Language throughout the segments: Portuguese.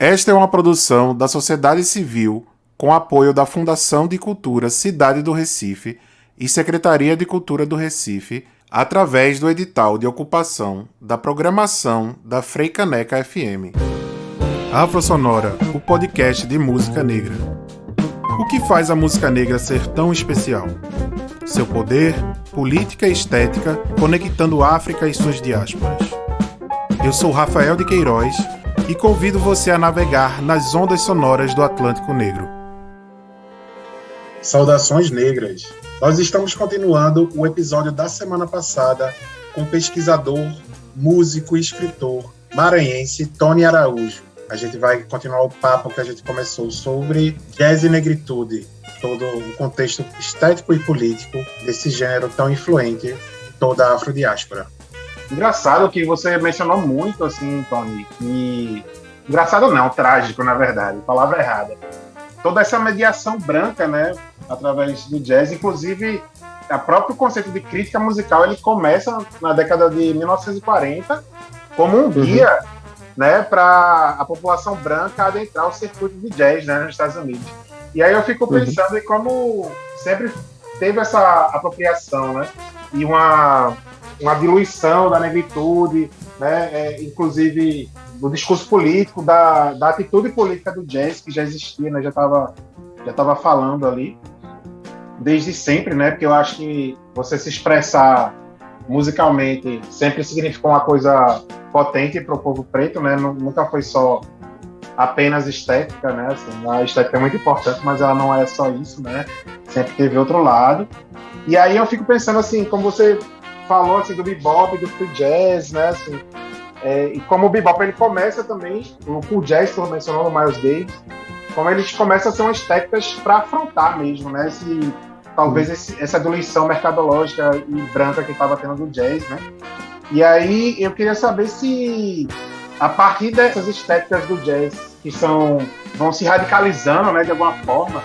Esta é uma produção da sociedade civil com apoio da Fundação de Cultura Cidade do Recife e Secretaria de Cultura do Recife, através do edital de ocupação da programação da Frei Caneca FM. Afrosonora, o podcast de música negra. O que faz a música negra ser tão especial? Seu poder, política e estética, conectando África e suas diásporas. Eu sou Rafael de Queiroz e convido você a navegar nas ondas sonoras do Atlântico Negro. Saudações negras! Nós estamos continuando o episódio da semana passada com o pesquisador, músico e escritor maranhense Tony Araújo. A gente vai continuar o papo que a gente começou sobre jazz e negritude, todo o contexto estético e político desse gênero tão influente em toda a afrodiáspora. Engraçado que você mencionou muito, assim, Tony, e... Engraçado não, trágico, na verdade, palavra errada. Toda essa mediação branca, né, através do jazz, inclusive, o próprio conceito de crítica musical, ele começa na década de 1940 como um guia, né, para a população branca adentrar o circuito de jazz, né, nos Estados Unidos. E aí eu fico pensando em como sempre teve essa apropriação, né, e uma diluição da negritude, né, inclusive do discurso político, da atitude política do jazz, que já existia, né, já estava falando ali, desde sempre, né, porque eu acho que você se expressar musicalmente sempre significou uma coisa potente para o povo preto, né, nunca foi só apenas estética, né, assim, a estética é muito importante, mas ela não é só isso, né, sempre teve outro lado. E aí eu fico pensando assim, como você falou assim, do bebop, do free jazz, né, assim, e como o bebop ele começa também, o cool jazz que você mencionou no Miles Davis, como eles começam a ser umas técnicas para afrontar mesmo, né, talvez essa diluição mercadológica e branca que estava tendo do jazz, né. E aí eu queria saber se a partir dessas estéticas do jazz que vão se radicalizando, né, de alguma forma,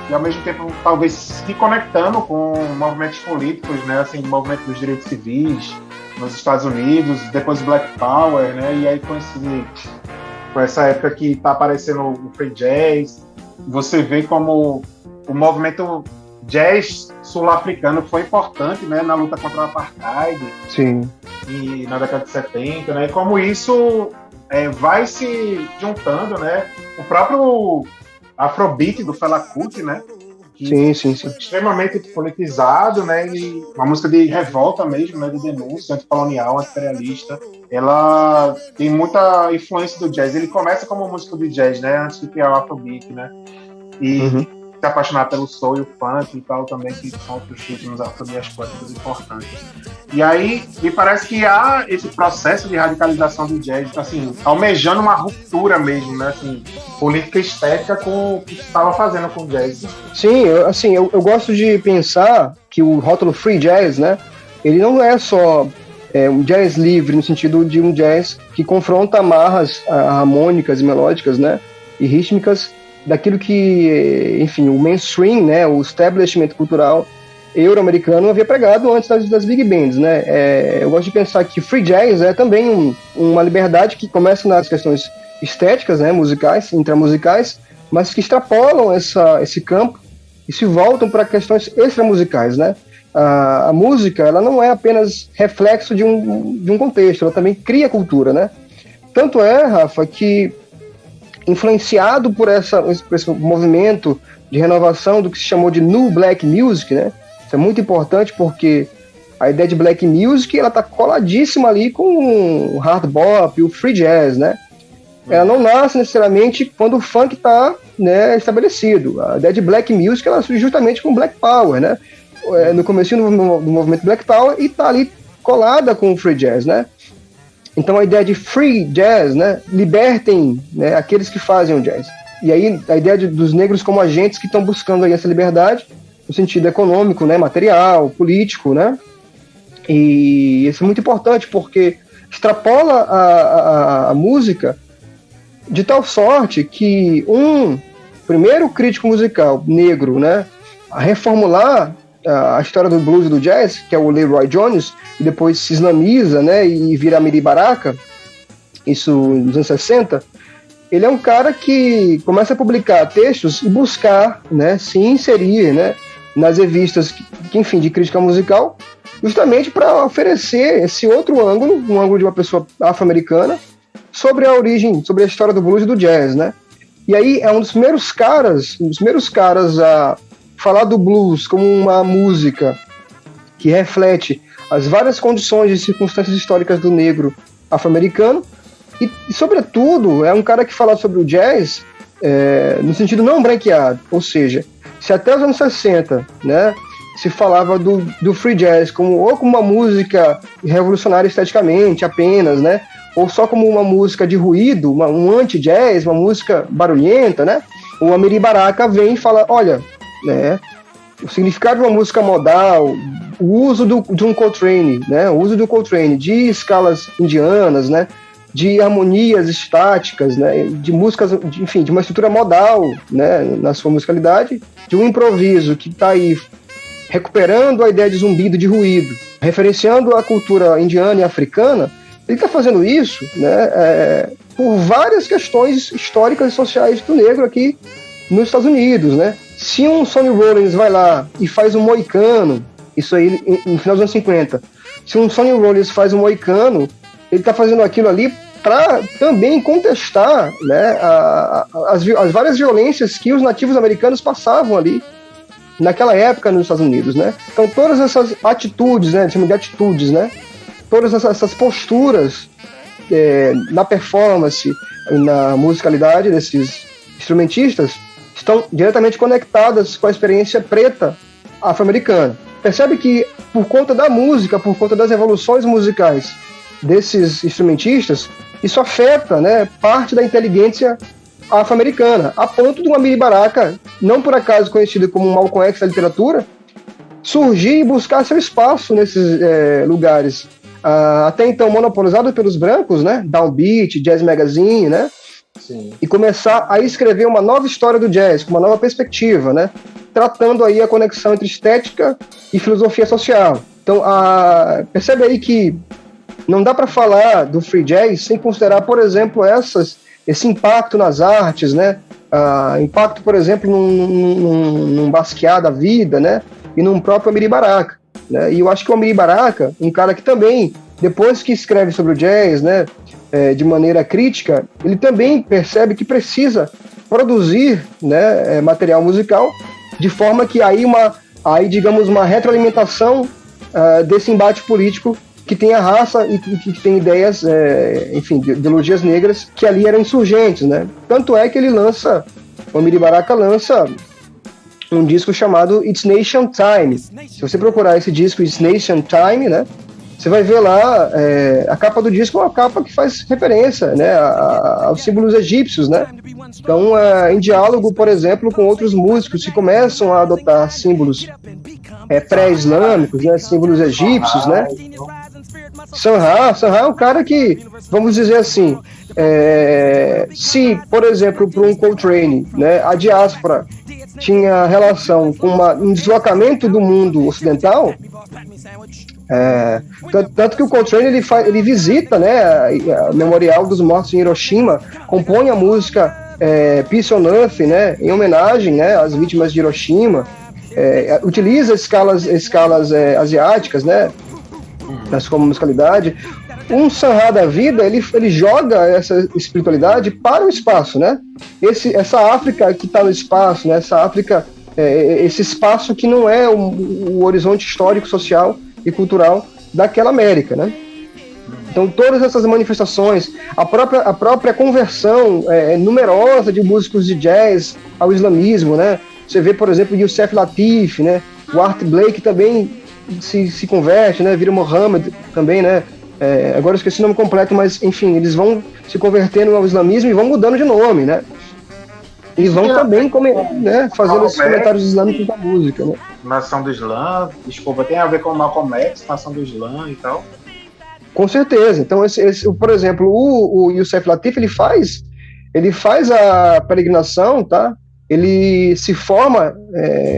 e ao mesmo tempo talvez se conectando com movimentos políticos, né, assim, movimento dos direitos civis nos Estados Unidos, depois Black Power, né, e aí coincide com essa época que está aparecendo o free jazz. Você vê como o movimento jazz sul-africano foi importante, né, na luta contra o apartheid. Sim. E na década de 70, né, e como isso vai se juntando, né, o próprio Afrobeat do Fela Kuti, né? Sim. Extremamente politizado, né? E uma música de revolta mesmo, né? De denúncia anticolonial, anti-imperialista. Ela tem muita influência do jazz. Ele começa como músico de jazz, né? Antes de criar o Afrobeat, né? E se apaixonar pelo soul e o funk e tal também, que são outros ritmos afrodiaspóricos importantes. E aí, me parece que há esse processo de radicalização do jazz, assim, almejando uma ruptura mesmo, né, assim, política estética com o que se estava fazendo com o jazz. Sim, eu gosto de pensar que o rótulo free jazz, né, ele não é só um jazz livre, no sentido de um jazz que confronta amarras harmônicas e melódicas, né, e rítmicas daquilo que, enfim, o mainstream, né, o establishment cultural euro-americano havia pregado antes das big bands, né. Eu gosto de pensar que free jazz é também uma liberdade que começa nas questões estéticas, né, musicais, intramusicais, mas que extrapolam esse campo e se voltam para questões extramusicais, né. A música, ela não é apenas reflexo de um contexto, ela também cria cultura, né. Tanto é, Rafa, que influenciado por esse movimento de renovação do que se chamou de New Black Music, né? Isso é muito importante porque a ideia de Black Music ela está coladíssima ali com o hard bop, o free jazz, né? Ela não nasce necessariamente quando o funk está, né, estabelecido. A ideia de Black Music ela surge justamente com o Black Power, né? No começo do movimento Black Power e está ali colada com o free jazz, né? Então a ideia de free jazz, né, libertem, né, aqueles que fazem o jazz. E aí a ideia dos negros como agentes que estão buscando aí essa liberdade no sentido econômico, né, material, político, né? E isso é muito importante porque extrapola a música de tal sorte que primeiro crítico musical negro, né, a reformular a história do blues e do jazz, que é o Leroy Jones, e depois se islamiza, né, e vira Amiri Baraka, isso nos anos 60, ele é um cara que começa a publicar textos e buscar, né, se inserir, né, nas revistas enfim, de crítica musical, justamente para oferecer esse outro ângulo, um ângulo de uma pessoa afro-americana, sobre a origem, sobre a história do blues e do jazz, né? E aí é um dos primeiros caras a falar do blues como uma música que reflete as várias condições e circunstâncias históricas do negro afro-americano, e sobretudo, é um cara que fala sobre o jazz no sentido não branqueado, ou seja, se até os anos 60, né, se falava do free jazz ou como uma música revolucionária esteticamente apenas, né, ou só como uma música de ruído, um anti-jazz, uma música barulhenta, né, o Amiri Baraka vem e fala, olha, né, o significado de uma música modal, o uso de um Coltrane, né, o uso do Coltrane, de escalas indianas, né, de harmonias estáticas, né, de músicas, enfim, de uma estrutura modal, né, na sua musicalidade, de um improviso que está aí recuperando a ideia de zumbido, de ruído, referenciando a cultura indiana e africana. Ele está fazendo isso, né, por várias questões históricas e sociais do negro aqui nos Estados Unidos, né. Se um Sonny Rollins vai lá e faz um moicano, isso aí no final dos anos 50, se um Sonny Rollins faz um moicano, ele está fazendo aquilo ali para também contestar, né, as várias violências que os nativos americanos passavam ali naquela época nos Estados Unidos, né? Então todas essas atitudes, né, chama de atitudes, né, todas essas posturas na performance, na musicalidade desses instrumentistas estão diretamente conectadas com a experiência preta afro-americana. Percebe que por conta da música, por conta das evoluções musicais desses instrumentistas, isso afeta, né, parte da inteligência afro-americana, a ponto de um Amiri Baraka, não por acaso conhecido como um Malcolm X da literatura, surgir e buscar seu espaço nesses lugares, até então monopolizados pelos brancos, né, Downbeat, Jazz Magazine, né, Sim. e começar a escrever uma nova história do jazz, com uma nova perspectiva, né, tratando aí a conexão entre estética e filosofia social. Então, percebe aí que não dá para falar do free jazz sem considerar, por exemplo, esse impacto nas artes, né? Impacto, por exemplo, num Basquiat da vida, né? E num próprio Amiri Baraka, né? E eu acho que o Amiri Baraka, um cara que também, depois que escreve sobre o jazz, né, de maneira crítica, ele também percebe que precisa produzir, né, material musical de forma que digamos, uma retroalimentação desse embate político que tem a raça e que tem ideias, enfim, ideologias negras que ali eram insurgentes, né? Tanto é que o Amiri Baraka lança um disco chamado It's Nation Time. Se você procurar esse disco It's Nation Time, né, você vai ver lá a capa do disco, é uma capa que faz referência, né, aos símbolos egípcios, né? Então, em diálogo, por exemplo, com outros músicos que começam a adotar símbolos pré-islâmicos, né, símbolos egípcios, né? Sun Ra é um cara que, vamos dizer assim, se, por exemplo, para um Coltrane, né, a diáspora tinha relação com um deslocamento do mundo ocidental, tanto que o Coltrane ele visita, né, o Memorial dos Mortos em Hiroshima, compõe a música Peace on Earth, né, em homenagem, né, às vítimas de Hiroshima, utiliza escalas asiáticas, né, na sua musicalidade. Um Sun Ra da vida, ele joga essa espiritualidade para o espaço, né? Essa África que está no espaço, né? Essa África, esse espaço que não é o horizonte histórico, social e cultural daquela América, né? Então todas essas manifestações, a própria conversão numerosa de músicos de jazz ao islamismo, né? Você vê, por exemplo, Yusef Lateef, né? O Art Blake também se converte, né? Vira Mohammed também, né? Agora eu esqueci o nome completo, mas enfim, eles vão se convertendo ao islamismo e vão mudando de nome, né? E vão também né, fazendo esses comentários islâmicos da música, né? Nação do Islã, desculpa, tem a ver com o Malcolm X, Nação do Islã e tal. Com certeza. Então, por exemplo, o Yusef Lateef, ele faz a peregrinação, tá? Ele se forma,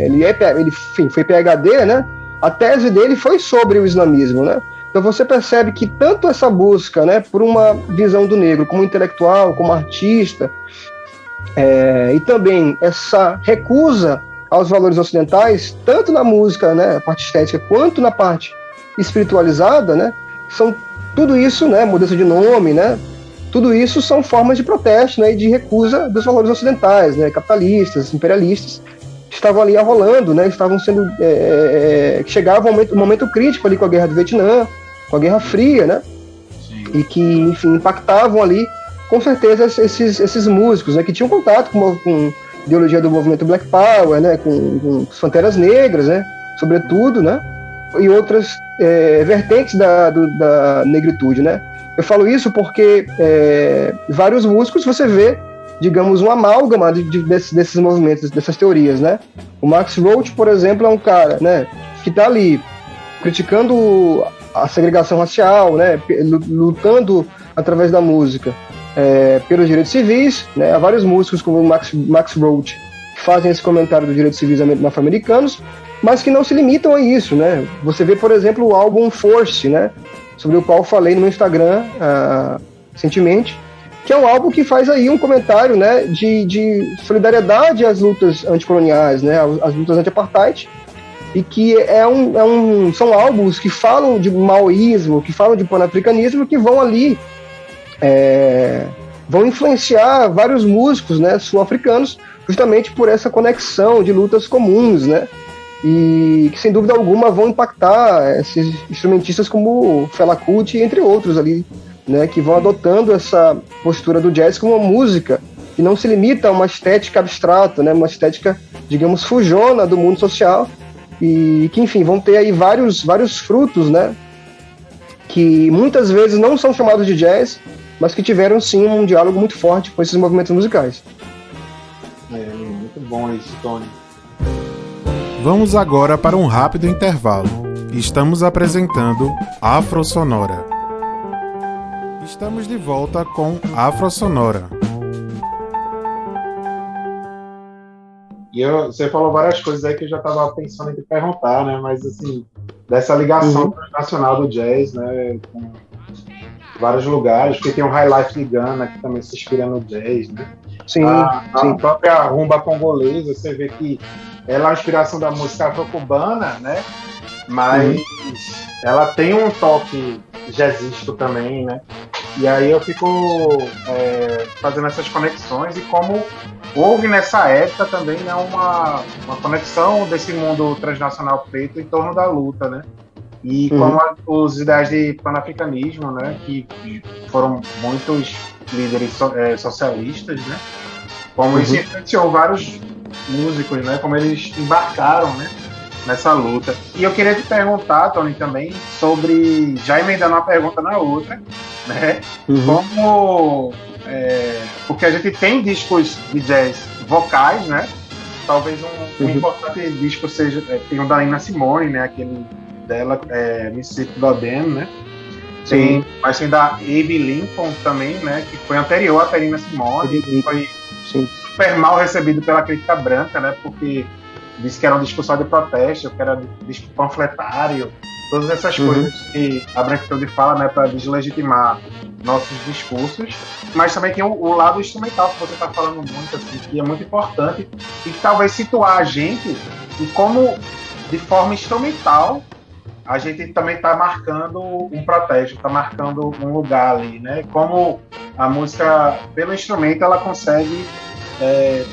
ele foi PhD, né? A tese dele foi sobre o islamismo, né? Então você percebe que tanto essa busca, né, por uma visão do negro como intelectual, como artista, e também essa recusa aos valores ocidentais, tanto na música, né, a parte estética, quanto na parte espiritualizada, né, são tudo isso, né, mudança de nome, né, tudo isso são formas de protesto, né, e de recusa dos valores ocidentais, né, capitalistas, imperialistas, que estavam ali arrolando, né, estavam sendo, chegava um momento crítico ali com a Guerra do Vietnã, com a Guerra Fria, né, e que, enfim, impactavam ali, com certeza, esses músicos, né, que tinham contato com ideologia do movimento Black Power, né, com as Panteras Negras, né, sobretudo, né, e outras vertentes da negritude, né. Eu falo isso porque vários músicos você vê, digamos, um amálgama desses movimentos, dessas teorias, né. O Max Roach, por exemplo, é um cara, né, que está ali criticando a segregação racial, né, lutando através da música pelos direitos civis, né. Há vários músicos como o Max Roach que fazem esse comentário dos direitos civis afro-americanos, mas que não se limitam a isso, né. Você vê, por exemplo, o álbum Force, né, sobre o qual falei no meu Instagram recentemente, que é um álbum que faz aí um comentário, né, de solidariedade às lutas anticoloniais, né, às lutas anti-apartheid, e que são álbuns que falam de maoísmo, que falam de panafricanismo, que vão ali vão influenciar vários músicos, né, sul-africanos, justamente por essa conexão de lutas comuns, né, e que sem dúvida alguma vão impactar esses instrumentistas como Fela Kuti, entre outros ali, né, que vão adotando essa postura do jazz como uma música que não se limita a uma estética abstrata, né, uma estética, digamos, fujona do mundo social, e que, enfim, vão ter aí vários frutos, né, que muitas vezes não são chamados de jazz, mas que tiveram, sim, um diálogo muito forte com esses movimentos musicais. Muito bom isso, Tony. Vamos agora para um rápido intervalo. Estamos apresentando Afro Sonora. Estamos de volta com Afro Sonora. E você falou várias coisas aí que eu já estava pensando em te perguntar, né? Mas, assim, dessa ligação nacional do jazz, né? Com vários lugares, porque tem o High Life de Ghana, que também se inspira no jazz, né? Sim, a sim. própria rumba congolesa, você vê que ela é a inspiração da música afro-cubana, né? Mas ela tem um toque jazzístico também, né? E aí eu fico fazendo essas conexões, e como houve nessa época também, né, uma conexão desse mundo transnacional preto em torno da luta, né? E como os ideais de panafricanismo, né, que foram muitos líderes socialistas, né? Como isso influenciou vários músicos, né? Como eles embarcaram, né, nessa luta. E eu queria te perguntar, Tony, também sobre, já emendando uma pergunta na outra, né? Como porque a gente tem discos de jazz vocais, né? Talvez um importante disco seja tem o da Nina Simone, né? Aquele dela, Mississippi Goddam, né? Sim. Mas tem da Abe Lincoln também, né? Que foi anterior à Nina Simone, que foi super mal recebido pela crítica branca, né? Porque disse que era um disco só de protesto, que era um disco panfletário, todas essas coisas que a branquitude fala, né? Para deslegitimar nossos discursos. Mas também tem o lado instrumental que você está falando muito, assim, que é muito importante, e que talvez situar a gente e como, de forma instrumental, a gente também está marcando um protesto, está marcando um lugar ali, né? Como a música, pelo instrumento, ela consegue,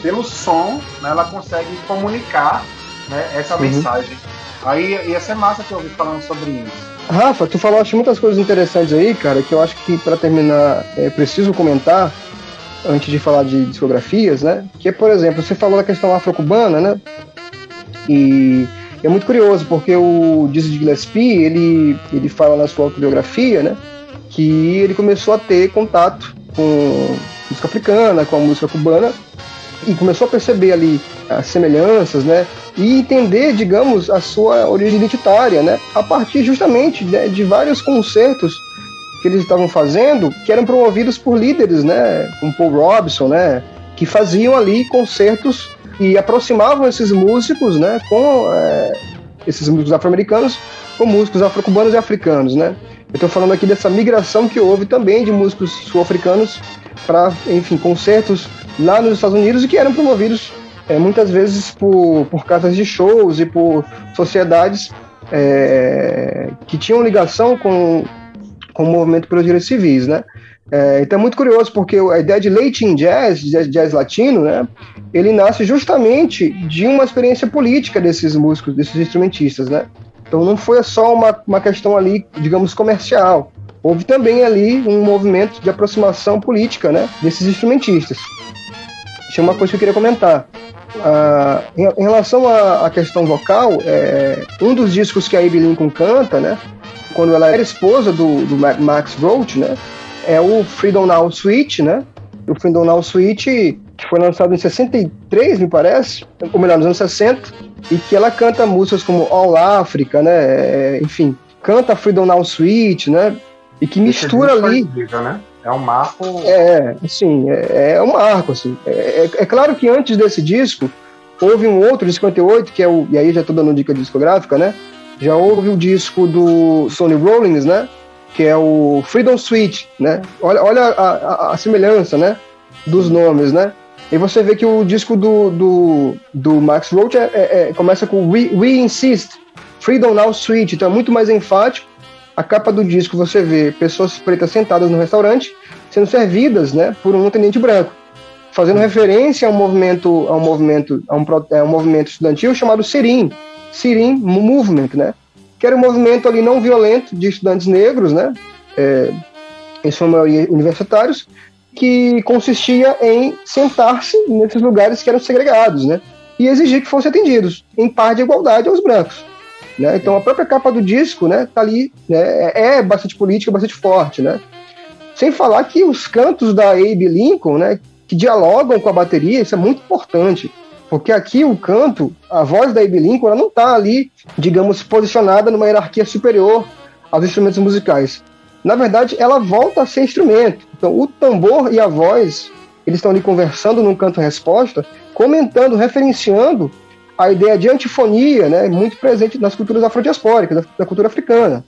pelo som, né, ela consegue comunicar, né, essa mensagem. Aí ia ser massa que eu ouvi falando sobre isso. Rafa, tu falou muitas coisas interessantes aí, cara, que eu acho que, para terminar, preciso comentar, antes de falar de discografias, né? Que, por exemplo, você falou da questão afro-cubana, né? E é muito curioso, porque o Dizzy Gillespie, ele fala na sua autobiografia, né, que ele começou a ter contato com a música africana, com a música cubana, e começou a perceber ali as semelhanças, né, e entender, digamos, a sua origem identitária, né, a partir justamente de vários concertos que eles estavam fazendo, que eram promovidos por líderes, né, como Paul Robeson, né, que faziam ali concertos e aproximavam esses músicos, né, com esses músicos afro-americanos com músicos afro-cubanos e africanos, né? Eu estou falando aqui dessa migração que houve também de músicos sul-africanos para, enfim, concertos lá nos Estados Unidos e que eram promovidos muitas vezes por casas de shows e por sociedades que tinham ligação com o movimento pelos direitos civis, né? Então é muito curioso, porque a ideia de Latin Jazz, jazz latino, né, ele nasce justamente de uma experiência política desses músicos, desses instrumentistas, né? Então não foi só uma questão ali, digamos, comercial. Houve também ali um movimento de aproximação política, né, desses instrumentistas. Isso é uma coisa que eu queria comentar. Em relação à questão vocal, um dos discos que a Abe Lincoln canta, né, quando ela era esposa do Max Roach, né, é o Freedom Now Suite, né? O Freedom Now Suite, que foi lançado em 63, me parece, ou melhor, nos anos 60, e que ela canta músicas como All Africa, né? Enfim, canta Freedom Now Suite, né? E que mistura ali... Incrível, né? É um marco... Assim, é um marco, assim. É claro que antes desse disco, houve um outro, de 58, que é o... E aí já estou dando dica discográfica, né? Já houve o disco do Sonny Rollins, né? Que é o Freedom Suite, né? Olha a semelhança, né? Dos nomes, né? E você vê que o disco do Max Roach começa com We Insist, Freedom Now Suite, então é muito mais enfático. A capa do disco você vê pessoas pretas sentadas no restaurante sendo servidas, né, por um atendente branco, fazendo referência a um movimento estudantil chamado Sirin Movement, né? Que era um movimento ali não violento de estudantes negros, né? Em sua maioria universitários, que consistia em sentar-se nesses lugares que eram segregados, né? E exigir que fossem atendidos em par de igualdade aos brancos, né? Então a própria capa do disco, né, tá ali, né, é bastante política, bastante forte, né? Sem falar que os cantos da Abe Lincoln, né, que dialogam com a bateria, isso é muito importante. Porque aqui o canto, a voz da Abe Lincoln, ela não está ali, digamos, posicionada numa hierarquia superior aos instrumentos musicais. Na verdade, ela volta a ser instrumento. Então, o tambor e a voz, eles estão ali conversando num canto-resposta, comentando, referenciando a ideia de antifonia, né, muito presente nas culturas afrodiaspóricas, da cultura africana.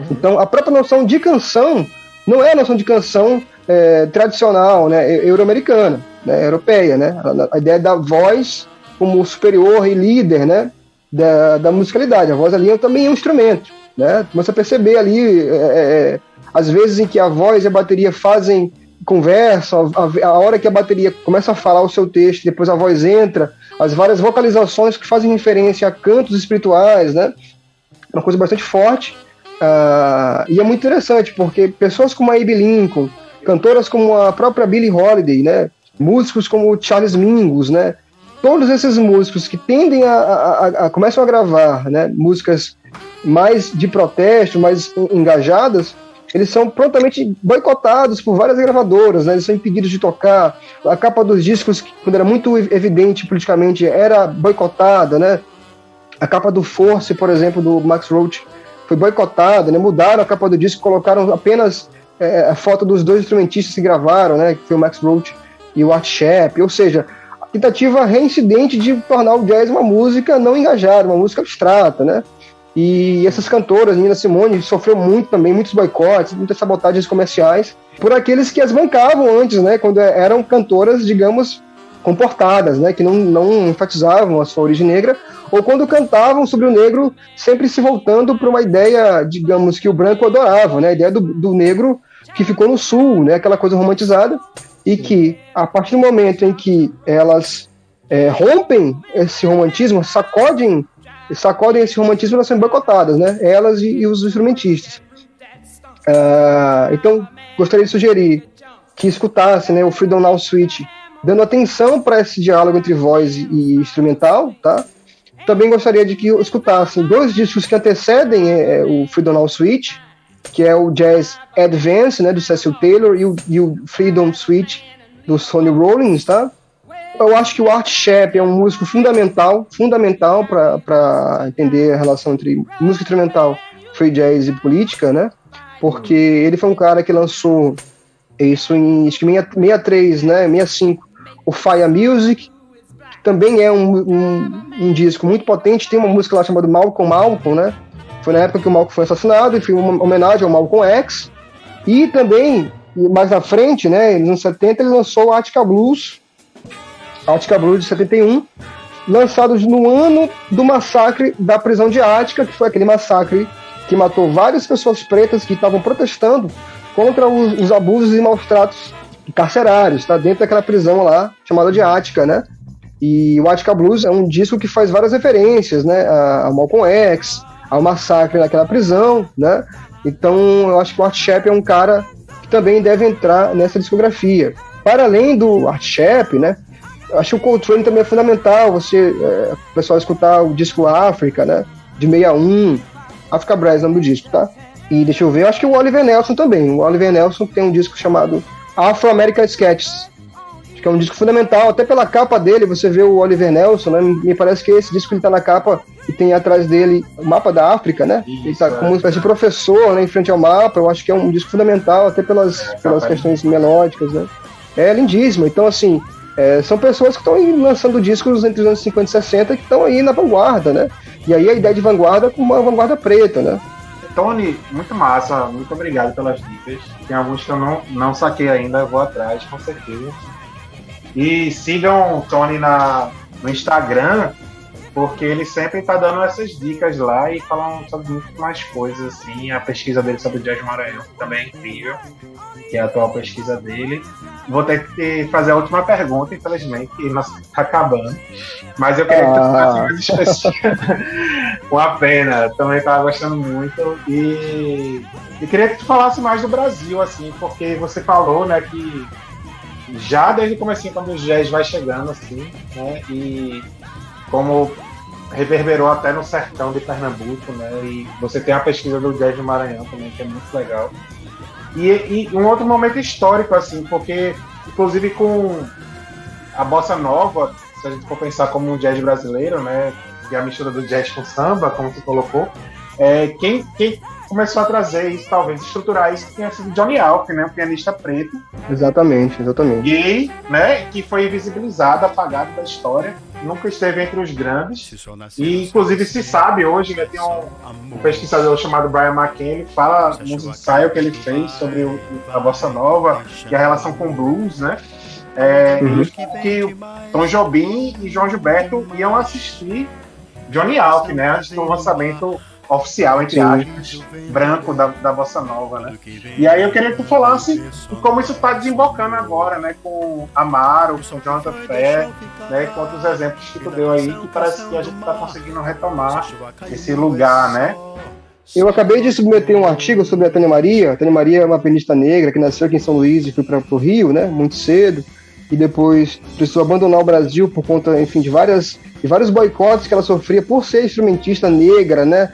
Então, a própria noção de canção não é a noção de canção tradicional, né, euro-americana, né, europeia, né? A ideia da voz como superior e líder, né, da musicalidade. A voz ali também é um instrumento, né? Começa a perceber ali as vezes em que a voz e a bateria fazem conversa, a hora que a bateria começa a falar o seu texto, depois a voz entra, as várias vocalizações que fazem referência a cantos espirituais, né? Uma coisa bastante forte. E é muito interessante, porque pessoas como a Abe Lincoln, cantoras como a própria Billie Holiday, né? Músicos como Charles Mingus, né? Todos esses músicos que tendem começam a gravar, né, músicas mais de protesto, mais engajadas, eles são prontamente boicotados por várias gravadoras, né? Eles são impedidos de tocar. A capa dos discos, quando era muito evidente politicamente, era boicotada, né? A capa do Force, por exemplo, do Max Roach, foi boicotada, né? Mudaram a capa do disco, colocaram apenas a foto dos dois instrumentistas que gravaram, né? Que foi o Max Roach e o Art Shep, ou seja, a tentativa reincidente de tornar o jazz uma música não engajada, uma música abstrata, né? E essas cantoras, Nina Simone, sofreu muito também, muitos boicotes, muitas sabotagens comerciais, por aqueles que as bancavam antes, né? Quando eram cantoras, digamos, comportadas, né? Que não enfatizavam a sua origem negra, ou quando cantavam sobre o negro, sempre se voltando para uma ideia, digamos, que o branco adorava, né? A ideia do negro que ficou no sul, né? Aquela coisa romantizada, e que, a partir do momento em que elas rompem esse romantismo, sacodem esse romantismo, elas são boicotadas, né? Elas e os instrumentistas. Então, gostaria de sugerir que escutasse, né, o Freedom Now Suite, dando atenção para esse diálogo entre voz e instrumental, tá? Também gostaria de que escutassem dois discos que antecedem o Freedom Now Suite, que é o Jazz Advance, né, do Cecil Taylor, e o Freedom Suite do Sonny Rollins, tá? Eu acho que o Art Shep é um músico fundamental para entender a relação entre música instrumental, free jazz e política, né? Porque ele foi um cara que lançou isso em 63, né, 65, o Fire Music, que também é um disco muito potente. Tem uma música lá chamada Malcolm, né? Foi na época que o Malcolm foi assassinado, e foi uma homenagem ao Malcolm X. E também, mais na frente, né, nos anos 70, ele lançou o Attica Blues de 71, lançado no ano do massacre da prisão de Ática, que foi aquele massacre que matou várias pessoas pretas que estavam protestando contra os abusos e maus-tratos carcerários, tá? Dentro daquela prisão lá, chamada de Ática, né? E o Attica Blues é um disco que faz várias referências, né? A Malcolm X, ao massacre naquela prisão, né? Então, eu acho que o Art Shep é um cara que também deve entrar nessa discografia. Para além do Art Shep, né? Eu acho que o Coltrane também é fundamental, o pessoal escutar o disco África, né? De 61, Africa Brass, nome do disco, tá? E deixa eu ver, eu acho que o Oliver Nelson também. O Oliver Nelson tem um disco chamado Afro-American Sketches, que é um disco fundamental, até pela capa dele, você vê o Oliver Nelson, né? Me parece que esse disco ele tá na capa e tem atrás dele o mapa da África, né? Isso, ele tá como uma espécie de professor, né, em frente ao mapa. Eu acho que é um disco fundamental, até pelas questões melódicas, né? É lindíssimo. Então, assim, são pessoas que estão lançando discos entre os anos 50 e 60 que estão aí na vanguarda, né? E aí a ideia de vanguarda com uma vanguarda preta, né? Tony, muito massa, muito obrigado pelas dicas. Tem alguns que eu não saquei ainda, eu vou atrás, com certeza. E sigam o Tony no Instagram, porque ele sempre está dando essas dicas lá e falando sobre muito mais coisas, assim. A pesquisa dele sobre o Jazz Maranhão também é incrível, que é a atual pesquisa dele. Vou ter que fazer a última pergunta, infelizmente, que nós está acabando. Mas eu queria que tu fosse mais específico. Uma pena, também estava gostando muito. E queria que tu falasse mais do Brasil, assim, porque você falou, né, que já desde o comecinho, quando o jazz vai chegando, assim, né, e como reverberou até no sertão de Pernambuco, né, e você tem a pesquisa do Jazz do Maranhão também, que é muito legal. E um outro momento histórico, assim, porque, inclusive, com a bossa nova, se a gente for pensar como um jazz brasileiro, né, que é a mistura do jazz com samba, como você colocou, quem começou a trazer isso, talvez estruturar isso, tinha sido Johnny Alf, né, um pianista preto. Exatamente. Gay, né, que foi invisibilizado, apagado da história, nunca esteve entre os grandes. E, inclusive, se sabe hoje, né, tem um pesquisador chamado Brian McKenna, fala no ensaio que ele fez sobre a bossa nova e a relação com o blues, né, que Tom Jobim e João Gilberto iam assistir Johnny Alf, né, antes do lançamento oficial, entre aspas, branco da bossa nova, né? E aí eu queria que tu falasse como isso está desembocando agora, né? Com Amaro, com Jonathan Fé, né? Com outros exemplos que tu deu aí, que parece que a gente está conseguindo retomar esse lugar, né? Eu acabei de submeter um artigo sobre a Tânia Maria. A Tânia Maria é uma pianista negra que nasceu aqui em São Luís e foi para o Rio, né? Muito cedo. E depois precisou abandonar o Brasil por conta, enfim, de vários boicotes que ela sofria por ser instrumentista negra, né?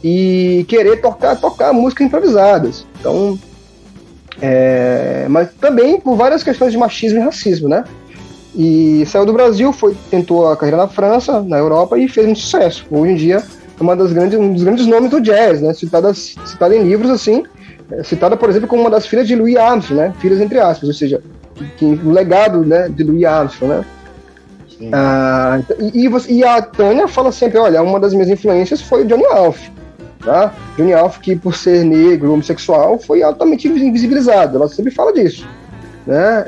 E querer tocar músicas improvisadas. Então, mas também por várias questões de machismo e racismo, né? E saiu do Brasil, tentou a carreira na França, na Europa e fez um sucesso. Hoje em dia é um dos grandes nomes do jazz, né? Citada em livros, assim, citada, por exemplo, como uma das filhas de Louis Armstrong, né? Filhas entre aspas, ou seja, o legado, né, de Louis Armstrong, né? E a Tânia fala sempre, olha, uma das minhas influências foi o Johnny Alf, tá? Johnny Alf, que por ser negro, homossexual, foi altamente invisibilizado, ela sempre fala disso, né?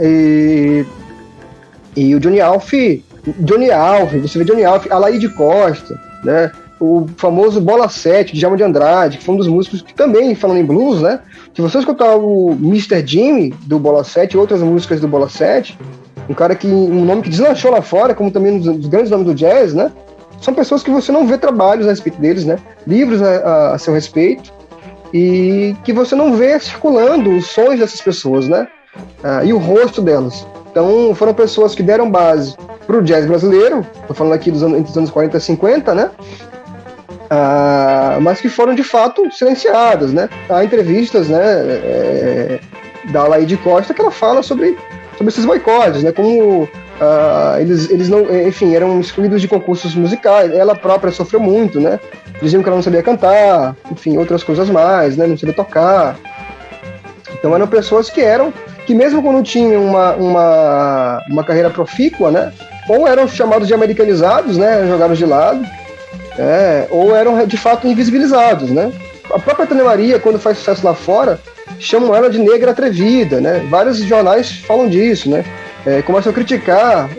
E o Johnny Alf, você vê Johnny Alf, Alaide Costa, né? O famoso Bola 7, de Djalma de Andrade, que foi um dos músicos que também, falando em blues, né? Se você escutar o Mr. Jimmy do Bola 7 e outras músicas do Bola 7, um nome que deslanchou lá fora, como também um dos grandes nomes do jazz, né? São pessoas que você não vê trabalhos a respeito deles, né? Livros a seu respeito, e que você não vê circulando os sons dessas pessoas, né? E o rosto delas. Então, foram pessoas que deram base para o jazz brasileiro, estou falando aqui entre os anos 40 e 50, né? Mas que foram de fato silenciadas, né? Há entrevistas, né, da Alaide Costa que ela fala sobre esses boicotes, né? Como eles não, enfim, eram excluídos de concursos musicais. Ela própria sofreu muito, né? Diziam que ela não sabia cantar, enfim, outras coisas mais, né? Não sabia tocar. Então eram pessoas que mesmo quando tinham uma carreira profícua, né? Ou eram chamados de americanizados, né? Jogados de lado. ou eram de fato invisibilizados, né? A própria Tânia Maria, quando faz sucesso lá fora, chamam ela de negra atrevida, né? Vários jornais falam disso, né? Começam a criticar,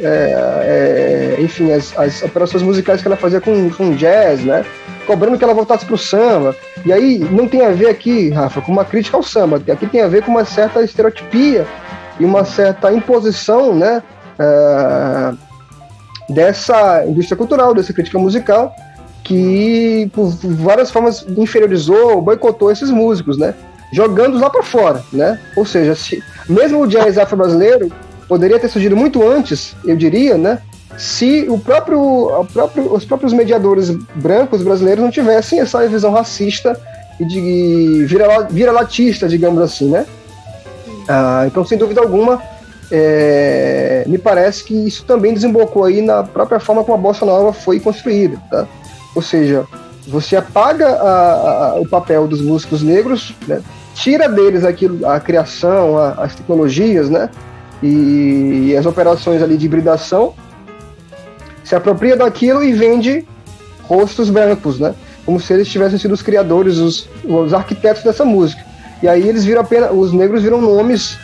enfim, as operações musicais que ela fazia com jazz, né? Cobrando que ela voltasse para o samba. E aí não tem a ver aqui, Rafa, com uma crítica ao samba. Aqui tem a ver com uma certa estereotipia e uma certa imposição, né? Dessa indústria cultural, dessa crítica musical, que por várias formas inferiorizou, boicotou esses músicos, né? Jogando-os lá para fora, né? Ou seja, mesmo o jazz afro-brasileiro poderia ter surgido muito antes, eu diria, né? Se os próprios mediadores brancos brasileiros não tivessem essa visão racista e de vira-latista, digamos assim, né? Então, sem dúvida alguma, me parece que isso também desembocou aí na própria forma como a Bossa Nova foi construída, tá? Ou seja, você apaga o papel dos músicos negros, né? Tira deles a criação, as tecnologias, né? E as operações ali de hibridação, se apropria daquilo e vende rostos brancos, né? Como se eles tivessem sido os criadores, os arquitetos dessa música. E aí eles viram os negros viram nomes,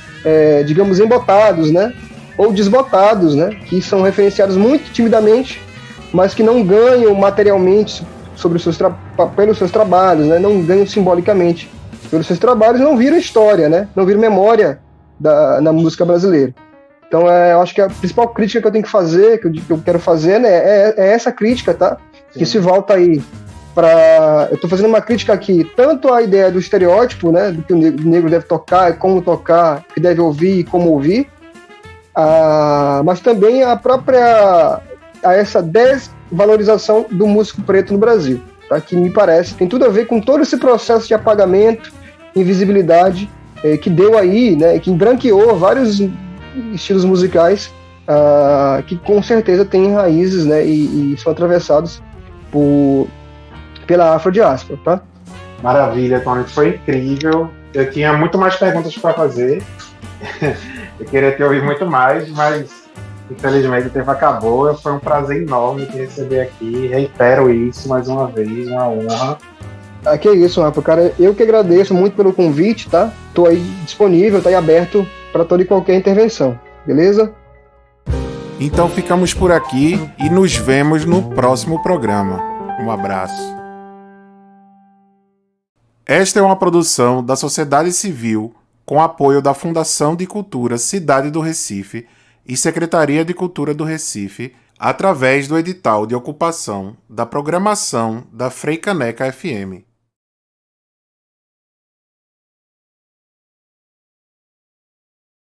digamos, embotados, né? Ou desbotados, né? Que são referenciados muito timidamente, mas que não ganham materialmente pelos seus trabalhos, né? Não ganham simbolicamente pelos seus trabalhos, não viram história, né? Não viram memória na música brasileira. Então, eu acho que a principal crítica que eu tenho que fazer, que eu quero fazer, né, é essa crítica, tá? Sim. Que se volta aí para... Eu estou fazendo uma crítica aqui, tanto à ideia do estereótipo, né, do que o negro deve tocar, como tocar, que deve ouvir e como ouvir, mas também a essa desvalorização do músico preto no Brasil, tá? Que me parece tem tudo a ver com todo esse processo de apagamento, invisibilidade, que deu aí, né, que embranqueou vários estilos musicais que com certeza têm raízes, né, e são atravessados pela afrodiáspora, tá? Maravilha, Tony, foi incrível. Eu tinha muito mais perguntas para fazer. Eu queria te ouvir muito mais, mas infelizmente o tempo acabou. Foi um prazer enorme te receber aqui. Reitero isso mais uma vez, uma honra. Que é isso, Rafa, cara. Eu que agradeço muito pelo convite, tá? Tô aí disponível, tá aí aberto para toda e qualquer intervenção, beleza? Então ficamos por aqui e nos vemos no próximo programa. Um abraço. Esta é uma produção da sociedade civil com apoio da Fundação de Cultura Cidade do Recife e Secretaria de Cultura do Recife, através do edital de ocupação da programação da Frei Caneca FM.